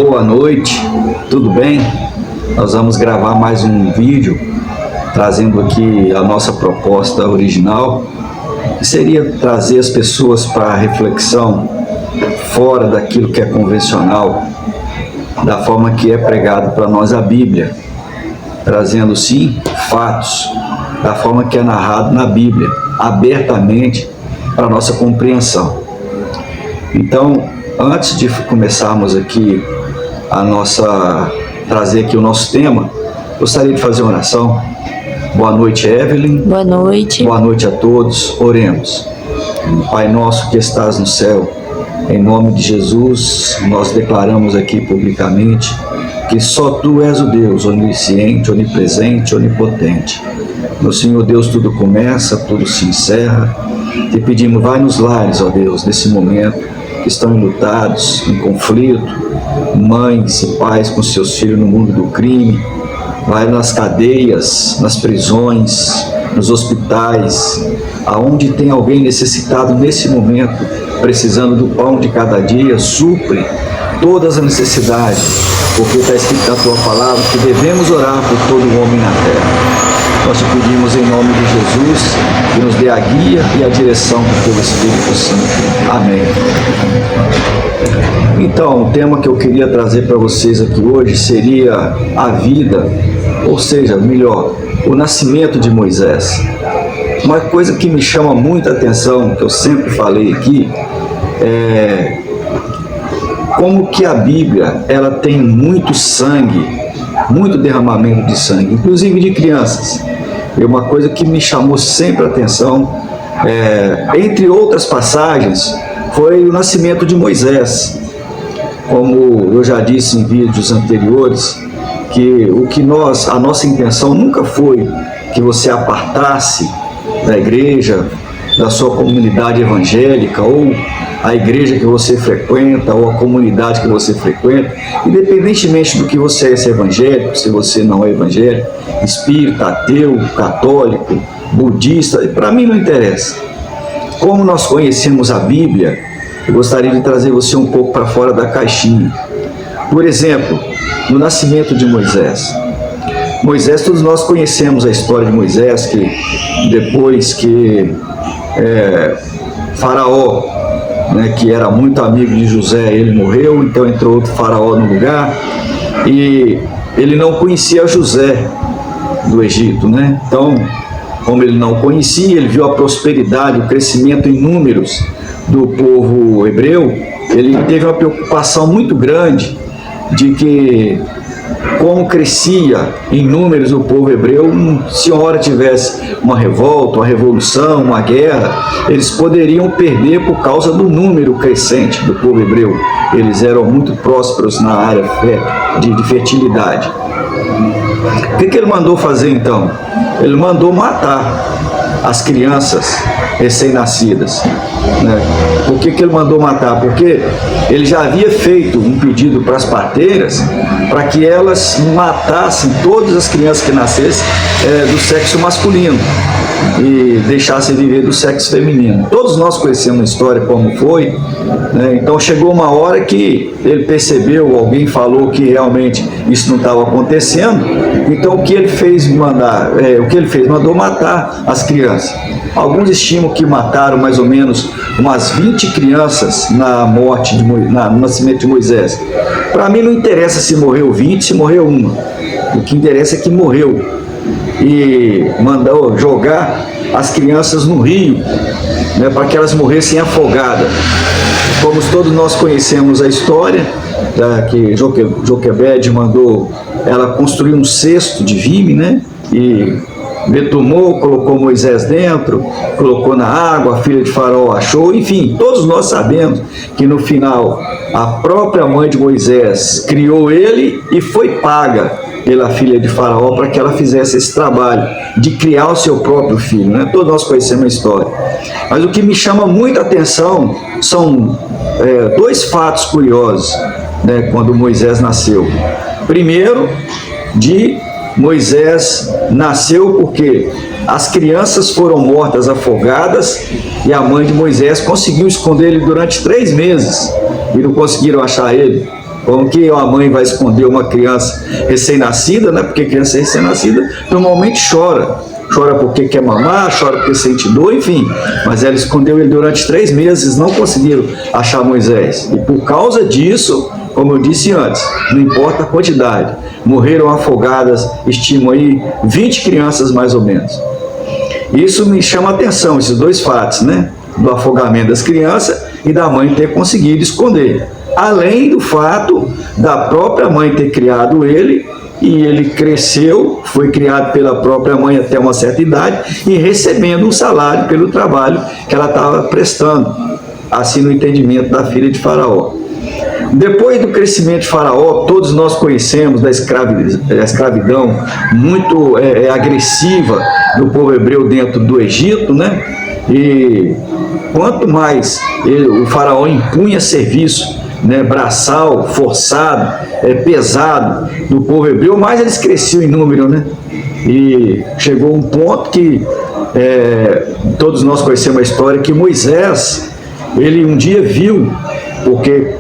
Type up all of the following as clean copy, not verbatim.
Boa noite, tudo bem? Nós vamos gravar mais um vídeo trazendo aqui a nossa proposta original, que seria trazer as pessoas para a reflexão fora daquilo que é convencional, da forma que é pregado para nós a Bíblia, trazendo sim fatos, da forma que é narrado na Bíblia, abertamente para a nossa compreensão. Então, antes de começarmos aqui trazer aqui o nosso tema, gostaria de fazer uma oração. Boa noite, Evelyn. Boa noite. Boa noite a todos. Oremos. Pai nosso que estás no céu, em nome de Jesus, nós declaramos aqui publicamente que só Tu és o Deus onisciente, onipresente, onipotente. No Senhor Deus tudo começa, tudo se encerra. Te pedimos, vai nos lares, ó Deus, nesse momento, que estão enlutados, em conflito, mães e pais com seus filhos no mundo do crime, vai nas cadeias, nas prisões, nos hospitais, aonde tem alguém necessitado nesse momento, precisando do pão de cada dia, supre todas as necessidades, porque está escrito na Tua palavra que devemos orar por todo homem na terra. Nós te pedimos em nome de Jesus que nos dê a guia e a direção do Teu Espírito Santo. Amém. Então, o tema que eu queria trazer para vocês aqui hoje seria a vida, ou seja, melhor, o nascimento de Moisés. Uma coisa que me chama muita atenção, que eu sempre falei aqui, é como que a Bíblia ela tem muito sangue, muito derramamento de sangue, inclusive de crianças. E uma coisa que me chamou sempre a atenção, entre outras passagens, foi o nascimento de Moisés. Como eu já disse em vídeos anteriores, que a nossa intenção nunca foi que você apartasse da igreja, da sua comunidade evangélica, ou a igreja que você frequenta, ou a comunidade que você frequenta, independentemente do que você é, se é evangélico, se você não é evangélico, espírita, ateu, católico, budista, para mim não interessa. Como nós conhecemos a Bíblia, eu gostaria de trazer você um pouco para fora da caixinha. Por exemplo, no nascimento de Moisés. Moisés, todos nós conhecemos a história de Moisés, que depois que Faraó, que era muito amigo de José, ele morreu, então entrou outro faraó no lugar, e ele não conhecia José do Egito, né? Então, como ele não conhecia, ele viu a prosperidade, o crescimento em números do povo hebreu, ele teve uma preocupação muito grande de que, como crescia em números o povo hebreu, se uma hora tivesse uma revolta, uma revolução, uma guerra, eles poderiam perder por causa do número crescente do povo hebreu. Eles eram muito prósperos na área de fertilidade. O que ele mandou fazer então? Ele mandou matar as crianças recém-nascidas. Por que ele mandou matar? Porque ele já havia feito um pedido para as parteiras para que elas matassem todas as crianças que nascessem do sexo masculino e deixassem viver do sexo feminino. Todos nós conhecemos a história como foi, Então chegou uma hora que ele percebeu, alguém falou que realmente isso não estava acontecendo, então o que ele fez? Mandou matar as crianças. Alguns estimam que mataram mais ou menos umas 20 crianças no nascimento de Moisés. Para mim não interessa se morreu 20, se morreu uma. O que interessa é que morreu. E mandou jogar as crianças no rio, para que elas morressem afogadas. Como todos nós conhecemos a história, que Joquebede mandou ela construir um cesto de vime, e betumou, colocou Moisés dentro, colocou na água, a filha de Faraó achou, enfim, todos nós sabemos que no final a própria mãe de Moisés criou ele e foi paga pela filha de Faraó para que ela fizesse esse trabalho de criar o seu próprio filho, Todos nós conhecemos a história. Mas o que me chama muita atenção são dois fatos curiosos, quando Moisés nasceu. Primeiro, Moisés nasceu porque as crianças foram mortas afogadas e a mãe de Moisés conseguiu esconder ele durante 3 meses e não conseguiram achar ele. Como que a mãe vai esconder uma criança recém-nascida, né? Porque criança recém-nascida normalmente chora. Chora porque quer mamar, chora porque sente dor, enfim. Mas ela escondeu ele durante 3 meses, não conseguiram achar Moisés. E por causa disso, como eu disse antes, não importa a quantidade, morreram afogadas, estimam aí 20 crianças mais ou menos. Isso me chama a atenção, esses 2 fatos, né? Do afogamento das crianças e da mãe ter conseguido esconder. Além do fato da própria mãe ter criado ele, e ele cresceu, foi criado pela própria mãe até uma certa idade e recebendo um salário pelo trabalho que ela estava prestando, assim no entendimento da filha de Faraó. Depois do crescimento de Faraó, todos nós conhecemos da escravidão muito agressiva do povo hebreu dentro do Egito, né? E quanto mais o Faraó impunha serviço, né, braçal, forçado, pesado do povo hebreu, mais eles cresciam em número, né? E chegou um ponto que todos nós conhecemos a história que Moisés, ele um dia viu, porque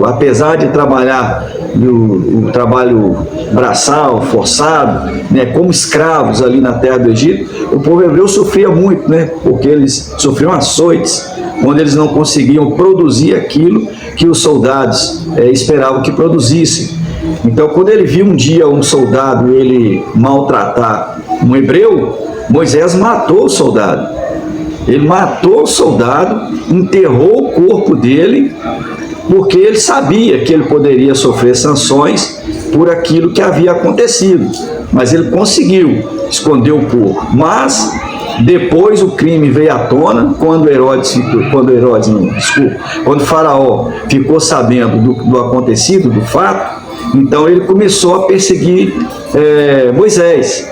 apesar de trabalhar o trabalho braçal, forçado, né, como escravos ali na terra do Egito, o povo hebreu sofria muito, né, porque eles sofriam açoites, quando eles não conseguiam produzir aquilo que os soldados esperavam que produzissem. Então, quando ele viu um dia um soldado ele maltratar um hebreu, Moisés matou o soldado. Ele matou o soldado, enterrou o corpo dele, porque ele sabia que ele poderia sofrer sanções por aquilo que havia acontecido. Mas ele conseguiu esconder o corpo. Mas depois o crime veio à tona, quando Faraó ficou sabendo do acontecido, do fato, então ele começou a perseguir Moisés.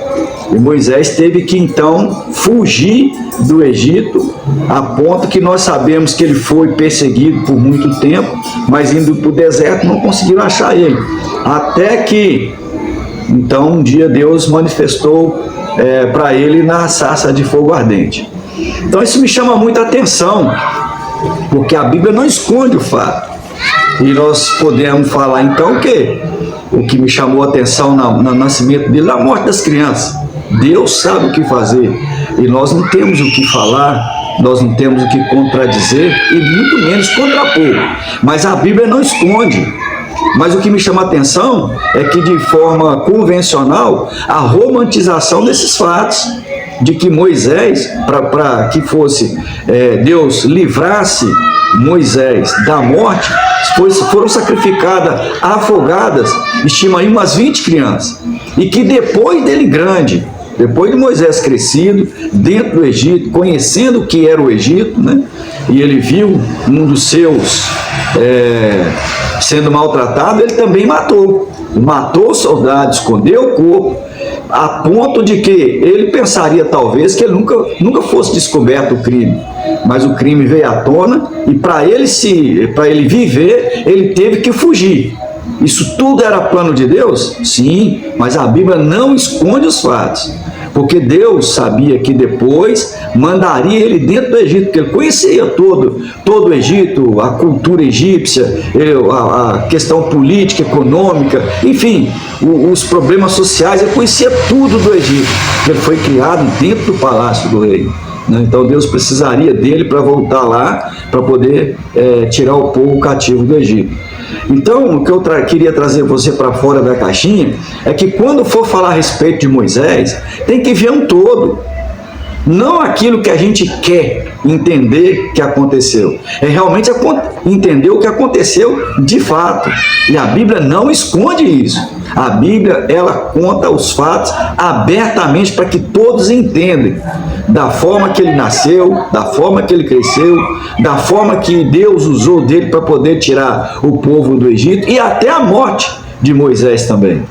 E Moisés teve que então fugir do Egito, a ponto que nós sabemos que ele foi perseguido por muito tempo, mas indo para o deserto não conseguiram achar ele. Até que então um dia Deus manifestou para ele na sarça de fogo ardente. Então isso me chama muita atenção, porque a Bíblia não esconde o fato. E nós podemos falar então que o que me chamou a atenção no nascimento dele, na morte das crianças, Deus sabe o que fazer, e nós não temos o que falar, nós não temos o que contradizer, e muito menos contrapor. Mas a Bíblia não esconde. Mas o que me chama a atenção é que, de forma convencional, a romantização desses fatos, de que Moisés, para que Deus livrasse Moisés da morte, foram sacrificadas, afogadas, estima aí umas 20 crianças, e que depois dele grande, depois de Moisés crescido, dentro do Egito, conhecendo o que era o Egito, né? E ele viu um dos seus sendo maltratado, ele também matou o soldado, escondeu o corpo, a ponto de que ele pensaria talvez que ele nunca fosse descoberto o crime, mas o crime veio à tona e para ele viver, ele teve que fugir. Isso tudo era plano de Deus? Sim, mas a Bíblia não esconde os fatos, porque Deus sabia que depois mandaria ele dentro do Egito, porque ele conhecia todo o Egito, a cultura egípcia, a questão política, econômica, enfim, os problemas sociais, ele conhecia tudo do Egito, ele foi criado dentro do palácio do rei. Então Deus precisaria dele para voltar lá, para poder tirar o povo cativo do Egito. Então, o que eu queria trazer você para fora da caixinha é que quando for falar a respeito de Moisés, tem que ver um todo. Não aquilo que a gente quer entender que aconteceu. É realmente entender o que aconteceu de fato. E a Bíblia não esconde isso. A Bíblia, ela conta os fatos abertamente para que todos entendam. Da forma que ele nasceu, da forma que ele cresceu, da forma que Deus usou dele para poder tirar o povo do Egito e até a morte de Moisés também.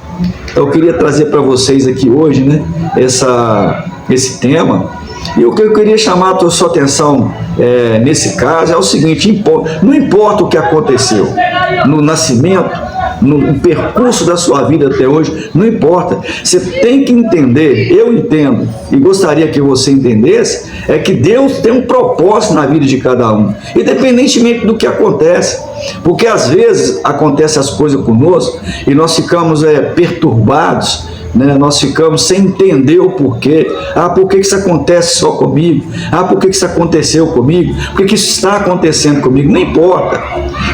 Então, eu queria trazer para vocês aqui hoje, né, esse tema. E o que eu queria chamar a sua atenção nesse caso é o seguinte: não importa o que aconteceu no nascimento, no percurso da sua vida até hoje, não importa. Você tem que entender, eu entendo, e gostaria que você entendesse, é que Deus tem um propósito na vida de cada um, independentemente do que acontece. Porque às vezes acontecem as coisas conosco e nós ficamos perturbados, né? Nós ficamos sem entender o porquê. Por que isso acontece só comigo? Por que isso aconteceu comigo? Por que isso está acontecendo comigo? Não importa.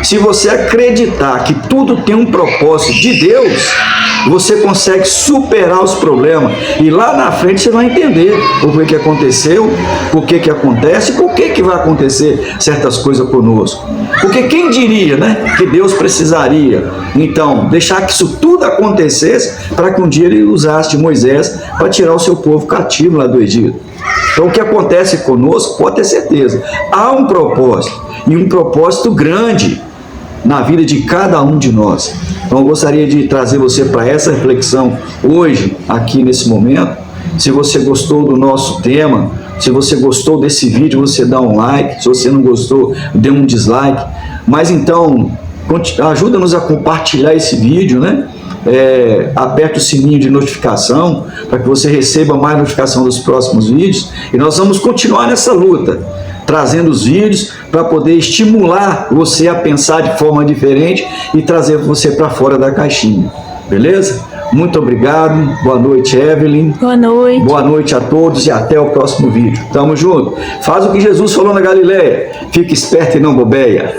Se você acreditar que tudo tem um propósito de Deus, você consegue superar os problemas e lá na frente você vai entender o que aconteceu, por que acontece e por que vai acontecer certas coisas conosco. Porque quem diria, né, que Deus precisaria, então, deixar que isso tudo acontecesse para que um dia ele usasse de Moisés para tirar o seu povo cativo lá do Egito. Então, o que acontece conosco, pode ter certeza, há um propósito, e um propósito grande na vida de cada um de nós. Então eu gostaria de trazer você para essa reflexão hoje, aqui nesse momento. Se você gostou do nosso tema, se você gostou desse vídeo, você dá um like. Se você não gostou, dê um dislike. Mas então, ajuda-nos a compartilhar esse vídeo, né? Aperte o sininho de notificação para que você receba mais notificação dos próximos vídeos. E nós vamos continuar nessa luta, trazendo os vídeos para poder estimular você a pensar de forma diferente e trazer você para fora da caixinha. Beleza? Muito obrigado. Boa noite, Evelyn. Boa noite. Boa noite a todos e até o próximo vídeo. Tamo junto. Faz o que Jesus falou na Galileia. Fique esperto e não bobeia.